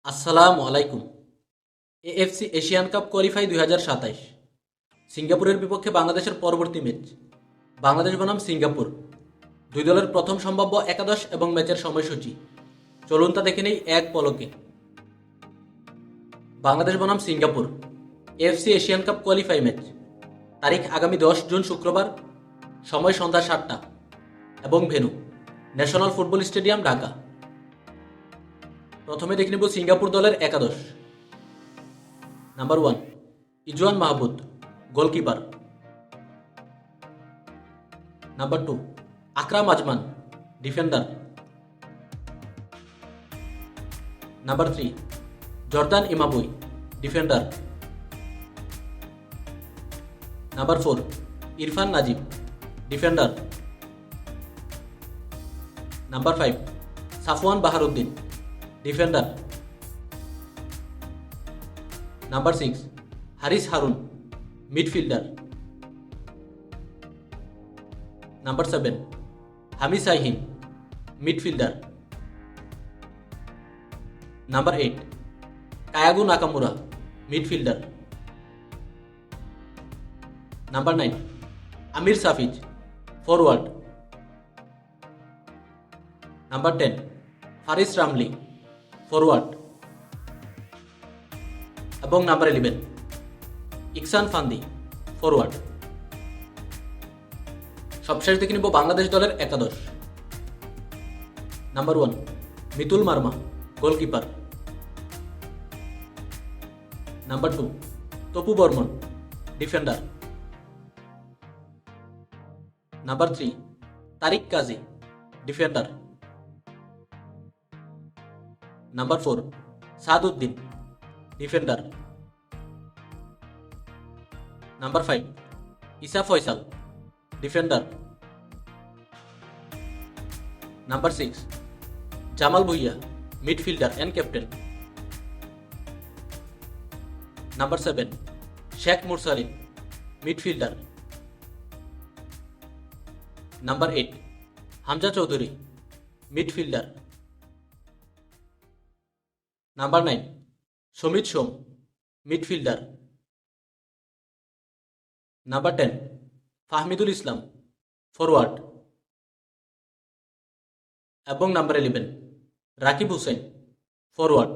আসসালামু আলাইকুম। AFC Asian Cup qualify 2027 সিঙ্গাপুরের বিপক্ষে বাংলাদেশের পরবর্তী ম্যাচ। বাংলাদেশ বনাম সিঙ্গাপুর, দুই দলের প্রথম সম্ভাব্য একাদশ এবং ম্যাচের সময়সূচি। চলুন তা দেখে নেই এক পলকে। বাংলাদেশ বনাম Singapore AFC Asian Cup qualify match. তারিখ আগামী 10 জুন শুক্রবার, সময় সন্ধ্যা 7টা এবং venue national football stadium, Dhaka. প্রথমে দেখে নেব সিঙ্গাপুর দলের একাদশ। Number 1, Izwan Mahmud, goalkeeper. Number 2, Akram Azman, defender. Number 3, Jordan Emaviwe, defender. Number 4, Irfan Najeeb, defender. Number 5, Safuwan Baharudin, defender. Number 6, Hariss Harun, midfielder. Number 7, Hami Syahin, midfielder. Number 8, Kyoga Nakamura, midfielder. Number 9, Amir Safiz, forward. Number 10, Faris Ramli, forward. এবং number 11, Ikhsan Fandi, forward. সবশেষ দেখে নিব বাংলাদেশ দলের একাদশ। Number 1, Mitul Marma, goalkeeper. Number 2, Topu Barman, defender. Number 3, Tariq Kazi, defender. Number 4, Saaduddin, defender. Number 5, Isa Faysal, defender. Number 6, Jamal Bhuyan, midfielder and captain. Number 7, Sheikh Morsalin, midfielder. Number 8, Hamza Choudhury, midfielder. Number 9, Shomit Shome, midfielder. Number 10, Fahmidul Islam, forward. এবং number 11, Rakib Hussain, forward.